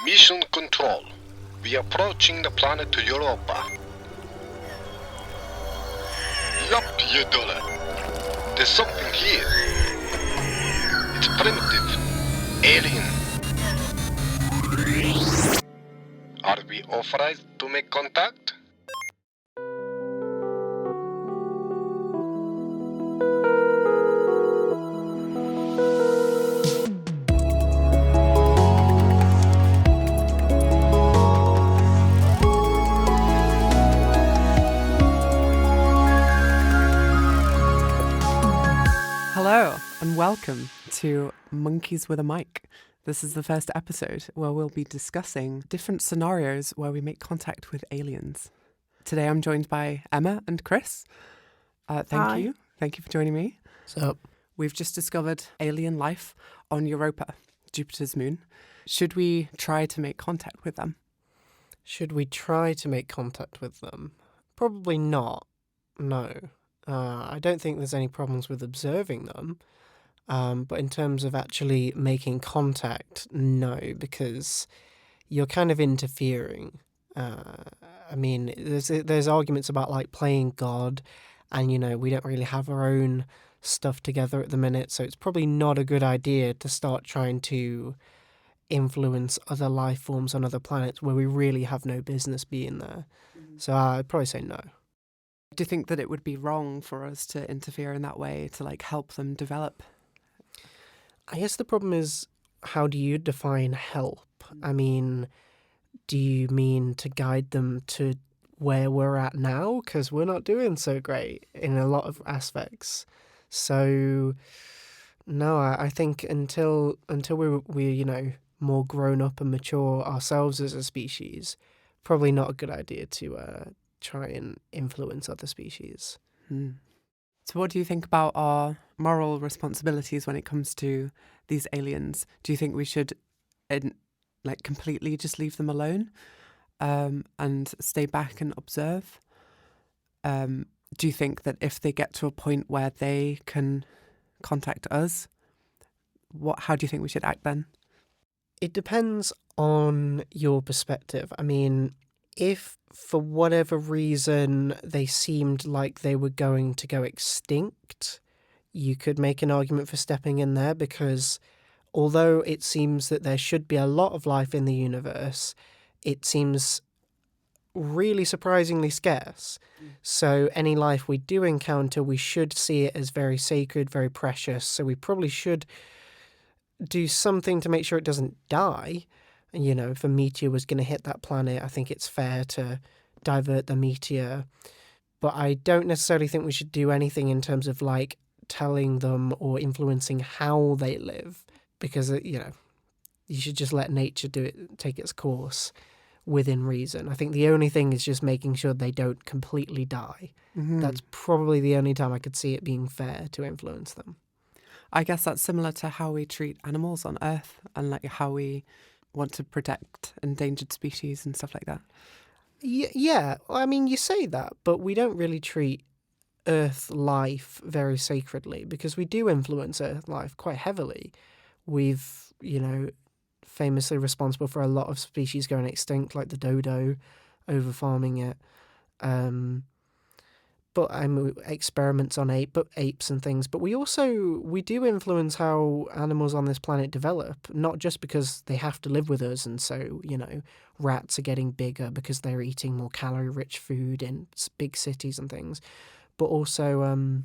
Mission Control. We are approaching the planet Europa. Yup, you dollar. There's something here. It's primitive. Alien. Are we authorized to make contact? Hello and welcome to Monkeys with a Mic. This is the first episode where we'll be discussing different scenarios where we make contact with aliens. Today I'm joined by Emma and Chris. Thank you. Thank you for joining me. What's up? We've just discovered alien life on Europa, Jupiter's moon. Should we try to make contact with them? Should we try to make contact with them? Probably not. No. I don't think there's any problems with observing them. But in terms of actually making contact, no, because you're kind of interfering. I mean, there's arguments about like playing God, and we don't really have our own stuff together at the minute, so it's probably not a good idea to start trying to influence other life forms on other planets where we really have no business being there. So I'd probably say no. Do you think that it would be wrong for us to interfere in that way to like help them develop? I guess the problem is, how do you define help? I mean, do you mean to guide them to where we're at now? Because we're not doing so great in a lot of aspects. So, no, I think until we're more grown up and mature ourselves as a species, probably not a good idea to try and influence other species. So what do you think about our moral responsibilities when it comes to these aliens? Do you think we should completely just leave them alone and stay back and observe? Do you think that if they get to a point where they can contact us, how do you think we should act then? It depends on your perspective. I mean, if for whatever reason they seemed like they were going to go extinct, you could make an argument for stepping in there, because although it seems that there should be a lot of life in the universe, it seems really surprisingly scarce. So any life we do encounter, we should see it as very sacred, very precious. So we probably should do something to make sure it doesn't die. If a meteor was going to hit that planet, I think it's fair to divert the meteor. But I don't necessarily think we should do anything in terms of like telling them or influencing how they live, because you should just let nature take its course within reason. I think the only thing is just making sure they don't completely die. Mm-hmm. That's probably the only time I could see it being fair to influence them. I guess that's similar to how we treat animals on Earth and like how we want to protect endangered species and stuff like that. Yeah. I mean, you say that, but we don't really treat Earth life very sacredly, because we do influence Earth life quite heavily. We've, famously responsible for a lot of species going extinct, like the dodo, over-farming it. But experiments on apes and things. But we do influence how animals on this planet develop, not just because they have to live with us, and so, rats are getting bigger because they're eating more calorie-rich food in big cities and things. But also,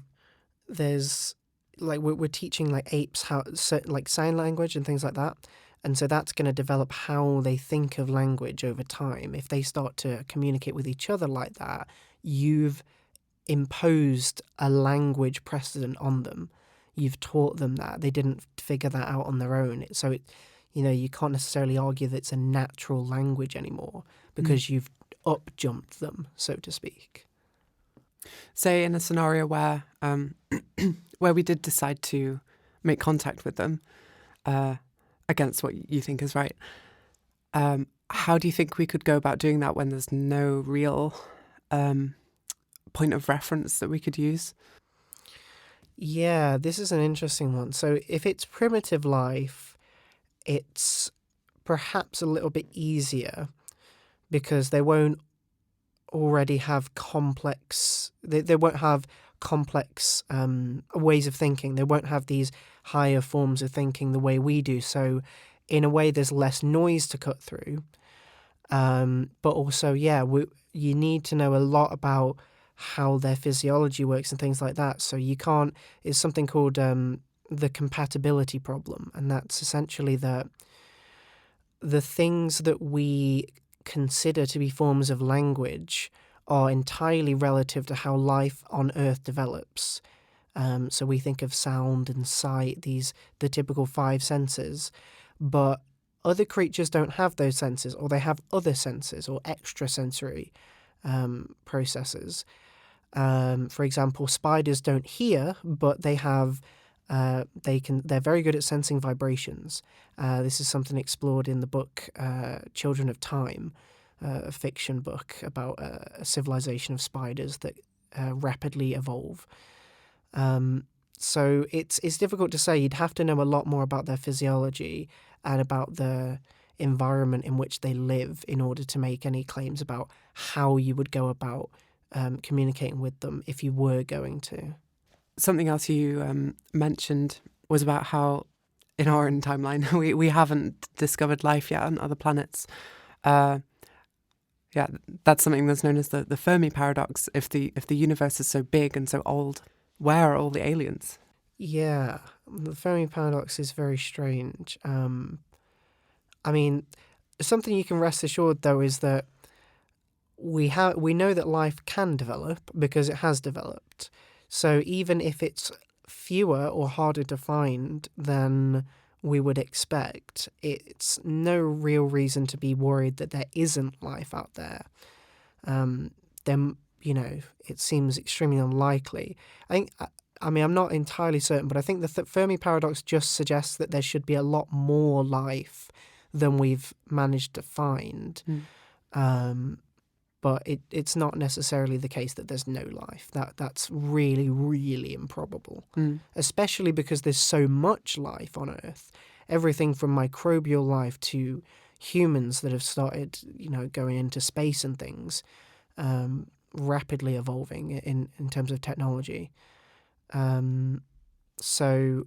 there's, we're teaching, apes how, sign language and things like that. And so that's going to develop how they think of language over time. If they start to communicate with each other like that, you've imposed a language precedent on them. You've taught them that. They didn't figure that out on their own. So, you can't necessarily argue that it's a natural language anymore, because you've up-jumped them, so to speak. Say in a scenario where where we did decide to make contact with them against what you think is right, how do you think we could go about doing that when there's no real point of reference that we could use? Yeah, this is an interesting one. So if it's primitive life, it's perhaps a little bit easier because they won't already have complex, they won't have complex ways of thinking. They won't have these higher forms of thinking the way we do. So in a way, there's less noise to cut through. But also, you need to know a lot about how their physiology works and things like that. So you can't, it's something called the compatibility problem. And that's essentially that the things that we consider to be forms of language are entirely relative to how life on Earth develops. So we think of sound and sight, the typical 5 senses, but other creatures don't have those senses, or they have other senses or extrasensory processes. For example, spiders don't hear, but they have they're very good at sensing vibrations. This is something explored in the book Children of Time, a fiction book about a civilization of spiders that rapidly evolve. So it's difficult to say. You'd have to know a lot more about their physiology and about the environment in which they live in order to make any claims about how you would go about communicating with them if you were going to. Something else you mentioned was about how in our own timeline we haven't discovered life yet on other planets. That's something that's known as the Fermi paradox. If the universe is so big and so old, where are all the aliens? Yeah, the Fermi paradox is very strange. I mean, something you can rest assured though is that we know that life can develop because it has developed. So even if it's fewer or harder to find than we would expect, it's no real reason to be worried that there isn't life out there. Then, it seems extremely unlikely. I'm not entirely certain, but I think the Fermi paradox just suggests that there should be a lot more life than we've managed to find. But it's not necessarily the case that there's no life. That's really, really improbable, especially because there's so much life on Earth. Everything from microbial life to humans that have started, going into space and things, rapidly evolving in terms of technology. So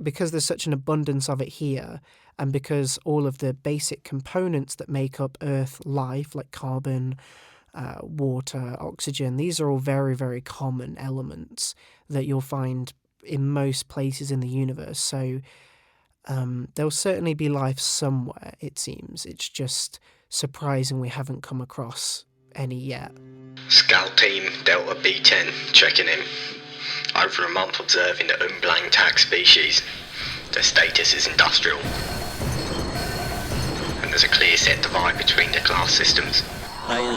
because there's such an abundance of it here, and because all of the basic components that make up Earth life, like carbon, water, oxygen, these are all very, very common elements that you'll find in most places in the universe. So there'll certainly be life somewhere, it seems. It's just surprising we haven't come across any yet. Scout Team Delta B10 checking in. Over a month observing the Umblang tag species. Their status is industrial. And there's a clear set divide between the class systems. We're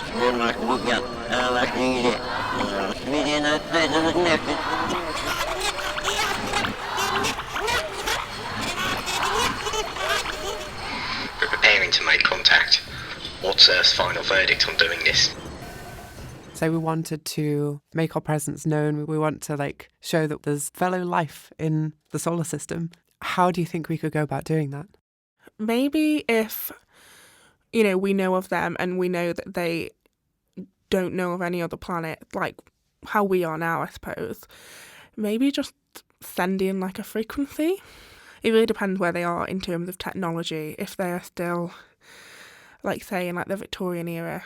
preparing to make contact. What's Earth's final verdict on doing this? So we wanted to make our presence known. We want to show that there's fellow life in the solar system. How do you think we could go about doing that? Maybe if, we know of them and we know that they don't know of any other planet, like how we are now, I suppose, maybe just send in a frequency. It really depends where they are in terms of technology. If they're still, say, in the Victorian era,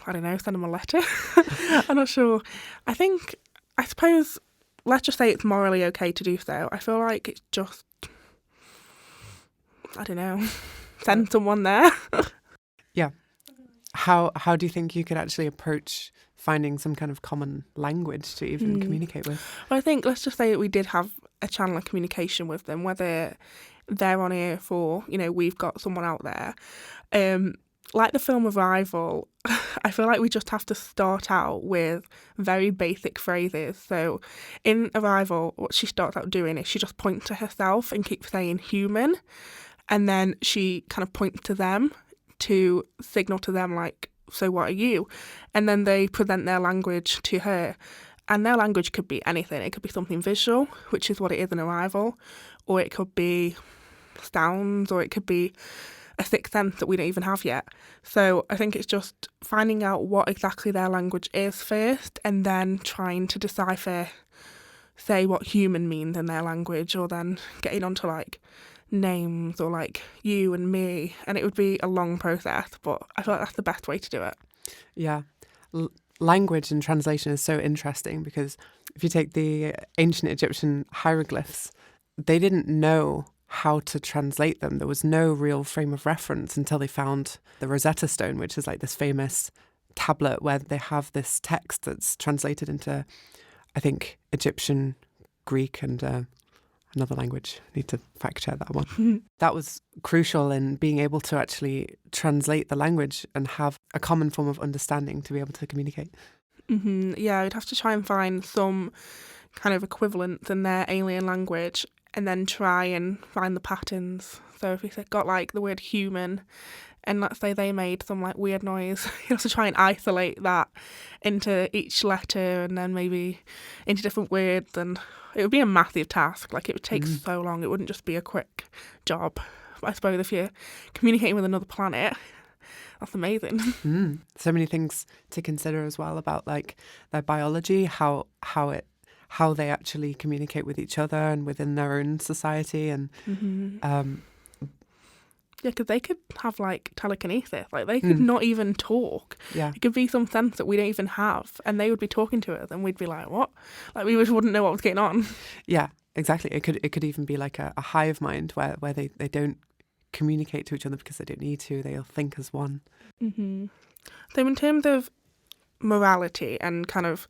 I don't know, send them a letter. I'm not sure. I suppose, let's just say it's morally okay to do so. I feel like it's just, I don't know, send someone there. Yeah. How do you think you could actually approach finding some kind of common language to even communicate with? Well, I think, let's just say that we did have a channel of communication with them, whether they're on Earth or, we've got someone out there. Like the film Arrival, I feel like we just have to start out with very basic phrases. So in Arrival, what she starts out doing is she just points to herself and keeps saying human. And then she kind of points to them to signal to them, so what are you? And then they present their language to her. And their language could be anything. It could be something visual, which is what it is in Arrival. Or it could be sounds, or it could be a sixth sense that we don't even have yet. So I think it's just finding out what exactly their language is first, and then trying to decipher, say, what human means in their language, or then getting onto like names or like you and me. And it would be a long process, but I feel like that's the best way to do it. Yeah. Language and translation is so interesting because if you take the ancient Egyptian hieroglyphs, they didn't know how to translate them. There was no real frame of reference until they found the Rosetta Stone, which is like this famous tablet where they have this text that's translated into, I think, Egyptian, Greek, and another language. I need to fact check that one. That was crucial in being able to actually translate the language and have a common form of understanding to be able to communicate. Yeah, I'd have to try and find some kind of equivalents in their alien language and then try and find the patterns. So if we got like the word human, and let's say they made some like weird noise, you have to try and isolate that into each letter and then maybe into different words, and it would be a massive task. Like, it would take so long. It wouldn't just be a quick job. But I suppose if you're communicating with another planet, that's amazing. So many things to consider as well about like their biology, how they actually communicate with each other and within their own society, and yeah, because they could have like telekinesis. Like, they could not even talk. Yeah. It could be some sense that we don't even have, and they would be talking to us, and we'd be like, "What?" Like, we just wouldn't know what was going on. Yeah, exactly. It could even be like a hive mind where they don't communicate to each other because they don't need to. They'll think as one. So in terms of morality and kind of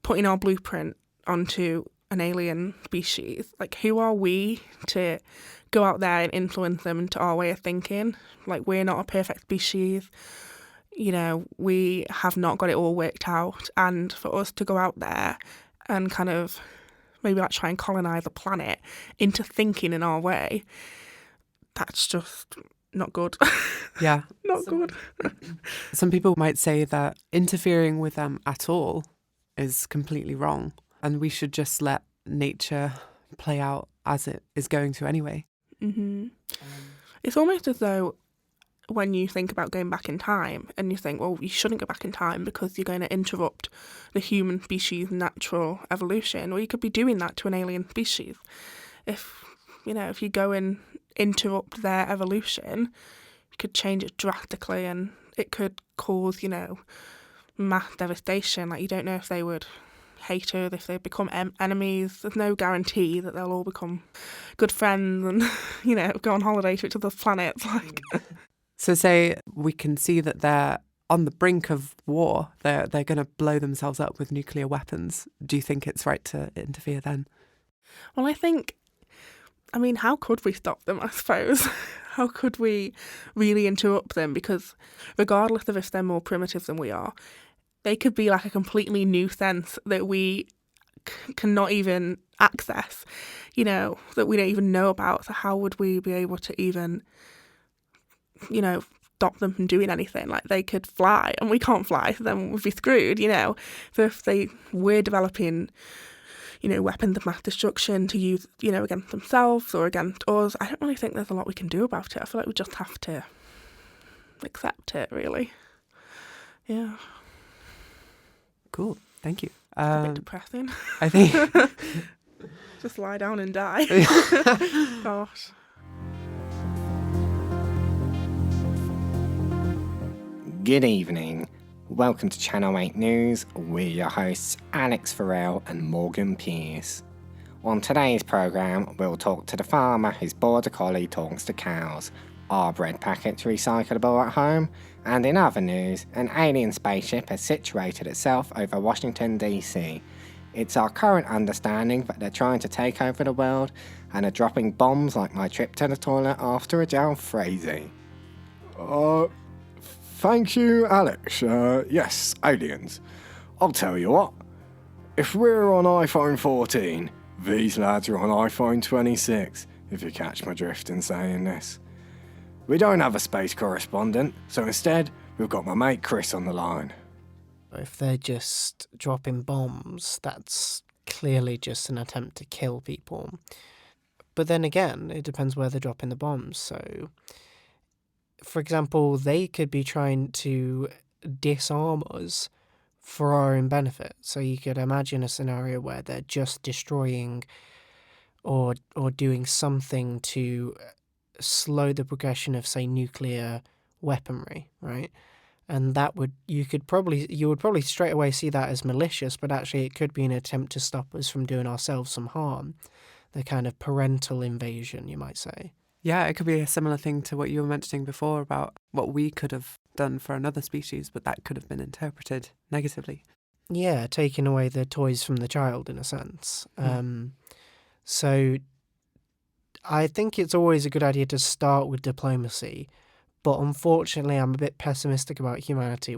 putting our blueprint onto an alien species, like, who are we to go out there and influence them into our way of thinking? Like, we're not a perfect species. You know, we have not got it all worked out. And for us to go out there and kind of maybe like try and colonise a planet into thinking in our way, that's just not good. Yeah. Not good. Some people might say that interfering with them at all is completely wrong, and we should just let nature play out as it is going to anyway. It's almost as though when you think about going back in time and you think, well, you shouldn't go back in time because you're going to interrupt the human species' natural evolution. Well, you could be doing that to an alien species. If you go and interrupt their evolution, you could change it drastically, and it could cause, mass devastation. Like, you don't know if they would hate us, if they become enemies. There's no guarantee that they'll all become good friends and, go on holiday to each other's planets. Like, So say we can see that they're on the brink of war. They're going to blow themselves up with nuclear weapons. Do you think it's right to interfere then? well, how could we stop them, I suppose? How could we really interrupt them? Because regardless of if they're more primitive than we are, they could be like a completely new sense that we cannot even access, that we don't even know about. So how would we be able to even, stop them from doing anything? Like, they could fly and we can't fly, so then we'd be screwed, So if they were developing, weapons of mass destruction to use, against themselves or against us, I don't really think there's a lot we can do about it. I feel like we just have to accept it, really. Yeah. Cool. Thank you. A bit depressing. I think Just lie down and die. Gosh. Good evening. Welcome to Channel 8 News. We're your hosts, Alex Farrell and Morgan Pierce. On today's programme, we'll talk to the farmer whose border collie talks to cows, are bread packets recyclable at home, and in other news, an alien spaceship has situated itself over Washington DC. It's our current understanding that they're trying to take over the world and are dropping bombs like my trip to the toilet after a jalfrezi. Thank you, Alex. Yes, aliens. I'll tell you what. If we're on iPhone 14, these lads are on iPhone 26, if you catch my drift in saying this. We don't have a space correspondent, so instead, we've got my mate Chris on the line. If they're just dropping bombs, that's clearly just an attempt to kill people. But then again, it depends where they're dropping the bombs, so for example, they could be trying to disarm us for our own benefit. So you could imagine a scenario where they're just destroying or doing something to slow the progression of, say, nuclear weaponry, right? And that you would probably straight away see that as malicious, but actually it could be an attempt to stop us from doing ourselves some harm. The kind of parental invasion, you might say. Yeah, it could be a similar thing to what you were mentioning before about what we could have done for another species, but that could have been interpreted negatively. Yeah, taking away the toys from the child, in a sense. So I think it's always a good idea to start with diplomacy, but unfortunately I'm a bit pessimistic about humanity.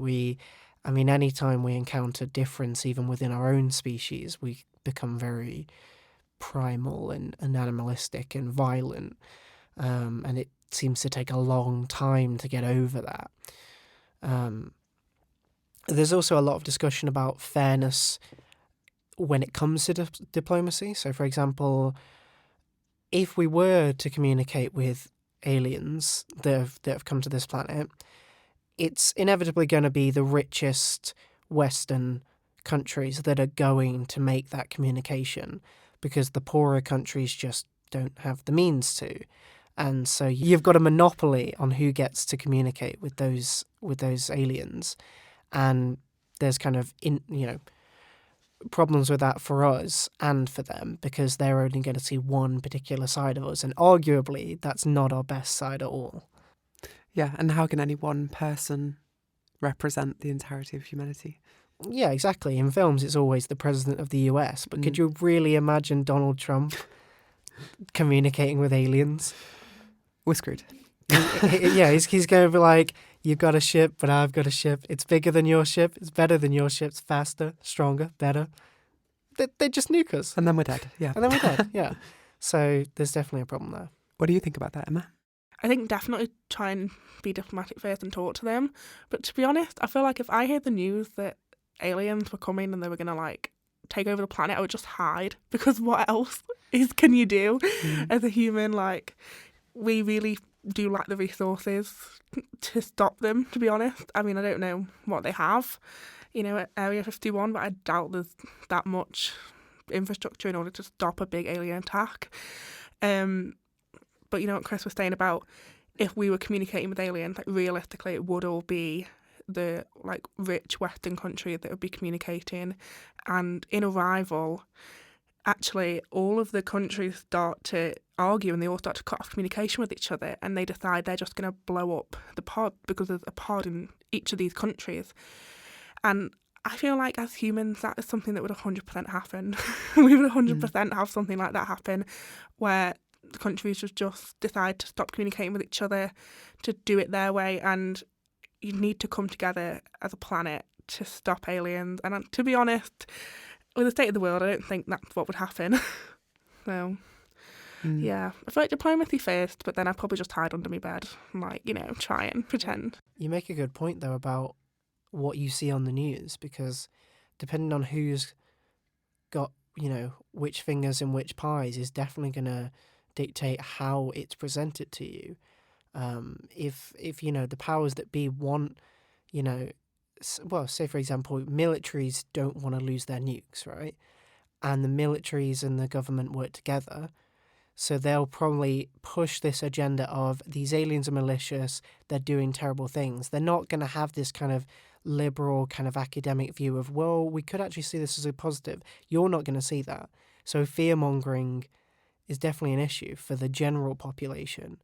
Anytime we encounter difference, even within our own species, we become very primal and animalistic and violent. And it seems to take a long time to get over that. There's also a lot of discussion about fairness when it comes to diplomacy. So, for example, if we were to communicate with aliens that have come to this planet, it's inevitably going to be the richest Western countries that are going to make that communication, because the poorer countries just don't have the means to. And so you've got a monopoly on who gets to communicate with those aliens. And there's kind of problems with that for us and for them, because they're only going to see one particular side of us, and arguably that's not our best side at all. Yeah, and how can any one person represent the entirety of humanity? Yeah, exactly. In films, it's always the president of the US, but could you really imagine Donald Trump communicating with aliens? We're screwed. He's going to be like, you've got a ship, but I've got a ship. It's bigger than your ship. It's better than your ship. It's faster, stronger, better. They just nuke us. And then we're dead, yeah. And then we're dead, yeah. So there's definitely a problem there. What do you think about that, Emma? I think definitely try and be diplomatic first and talk to them. But to be honest, I feel like if I heard the news that aliens were coming and they were going to take over the planet, I would just hide, because what else can you do as a human? We really do lack the resources to stop them, to be honest. I don't know what they have, at Area 51, but I doubt there's that much infrastructure in order to stop a big alien attack. But you know what Chris was saying about if we were communicating with aliens, realistically it would all be the rich Western countries that would be communicating. And in Arrival, actually all of the countries start to argue and they all start to cut off communication with each other, and they decide they're just going to blow up the pod because there's a pod in each of these countries. And I feel like as humans that is something that would 100% happen. We would 100% have something like that happen, where the countries would just decide to stop communicating with each other, to do it their way, and you need to come together as a planet to stop aliens. And to be honest, with the state of the world, I don't think that's what would happen. So, yeah, I feel like diplomacy first, but then I'd probably just hide under my bed and, try and pretend. You make a good point, though, about what you see on the news, because depending on who's got, which fingers in which pies is definitely going to dictate how it's presented to you. If the powers that be want, say for example, militaries don't want to lose their nukes, right? And the militaries and the government work together, so they'll probably push this agenda of these aliens are malicious, they're doing terrible things. They're not going to have this kind of liberal kind of academic view of, well, we could actually see this as a positive. You're not going to see that. So fear-mongering is definitely an issue for the general population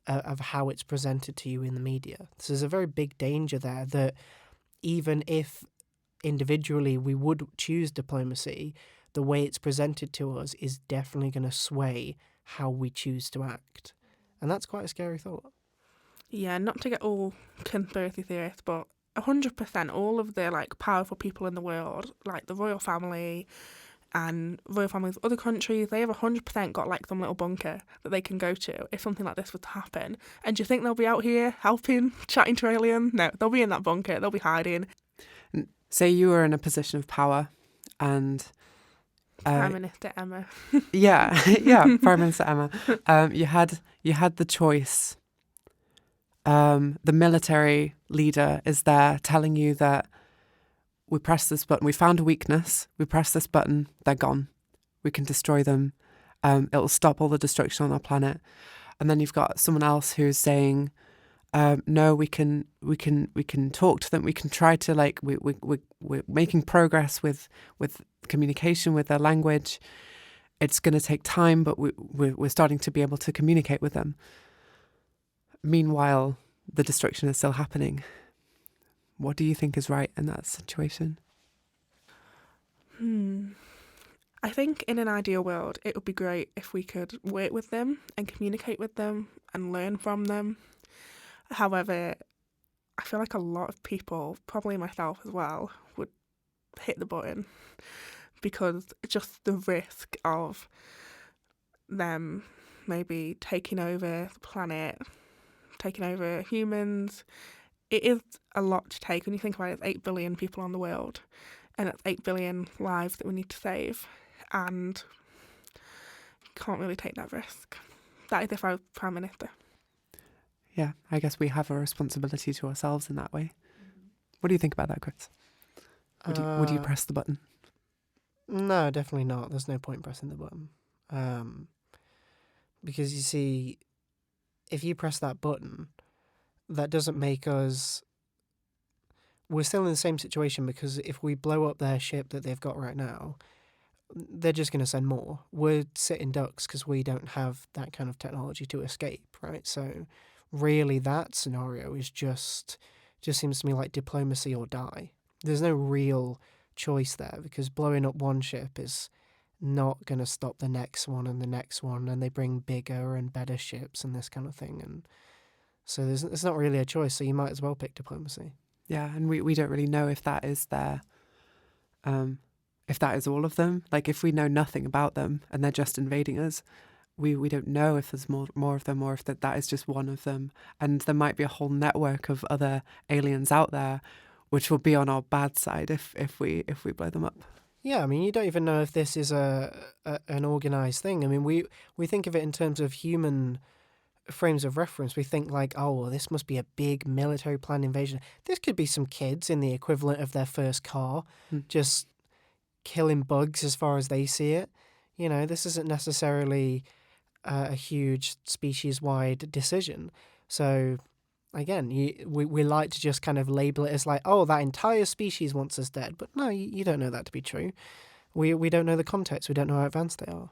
of how it's presented to you in the media. So there's a very big danger there that even if individually we would choose diplomacy, the way it's presented to us is definitely going to sway how we choose to act. And that's quite a scary thought. Yeah, not to get all conspiracy theorists, but 100% all of the powerful people in the world, like the royal family and royal families of other countries, they have 100% got some little bunker that they can go to if something like this was to happen. And do you think they'll be out here helping, chatting to aliens? No, they'll be in that bunker, they'll be hiding. Say you were in a position of power and Prime Minister Emma. yeah, Prime Minister Emma. You had the choice The military leader is there telling you that we press this button, we found a weakness, we press this button, they're gone. We can destroy them. It'll stop all the destruction on our planet. And then you've got someone else who's saying, no, we can talk to them. We can try to we're making progress with communication, with their language. It's going to take time, but we're starting to be able to communicate with them. Meanwhile, the destruction is still happening. What do you think is right in that situation? I think in an ideal world, it would be great if we could work with them and communicate with them and learn from them. However, I feel like a lot of people, probably myself as well, would hit the button because just the risk of them maybe taking over the planet, taking over humans, it is a lot to take. When you think about it, it's 8 billion people on the world, and it's 8 billion lives that we need to save, and you can't really take that risk. That is if I was Prime Minister. Yeah, I guess we have a responsibility to ourselves in that way. What do you think about that, Chris? Would you press the button? No, definitely not. There's no point pressing the button. Because you see, if you press that button, that doesn't make us... We're still in the same situation, because if we blow up their ship that they've got right now, they're just going to send more. We're sitting ducks because we don't have that kind of technology to escape, right? So really that scenario is just seems to me like diplomacy or die. There's no real choice there, because blowing up one ship is not going to stop the next one and the next one, and they bring bigger and better ships and this kind of thing. And so it's not really a choice, so you might as well pick diplomacy. Yeah, and we don't really know if that is if that is all of them. Like, if we know nothing about them and they're just invading us, we don't know if there's more of them, or if that is just one of them. And there might be a whole network of other aliens out there which will be on our bad side if we blow them up. Yeah, I mean, you don't even know if this is an organised thing. I mean, we think of it in terms of human frames of reference. We think like, oh, well, this must be a big military planned invasion. This could be some kids in the equivalent of their first car, just killing bugs as far as they see it. You know, this isn't necessarily a huge species-wide decision. So, again, we like to just kind of label it as like, oh, that entire species wants us dead. But no, you don't know that to be true. We don't know the context. We don't know how advanced they are.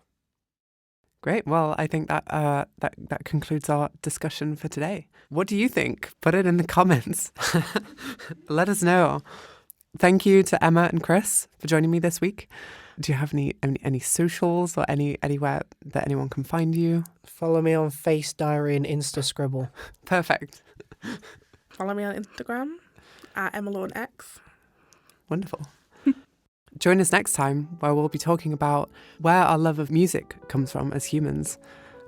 Great. Well, I think that concludes our discussion for today. What do you think? Put it in the comments. Let us know. Thank you to Emma and Chris for joining me this week. Do you have any socials or anywhere that anyone can find you? Follow me on Face Diary and Insta Scribble. Perfect. Follow me on Instagram at EmmaLawtonX. Wonderful. Join us next time, where we'll be talking about where our love of music comes from as humans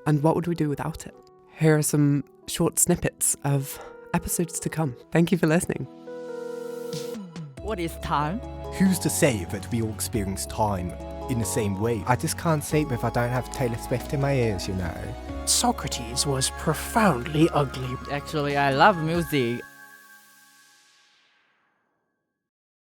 and what would we do without it. Here are some short snippets of episodes to come. Thank you for listening. What is time? Who's to say that we all experience time in the same way? I just can't sleep if I don't have Taylor Swift in my ears, you know. Socrates was profoundly ugly. Actually, I love music.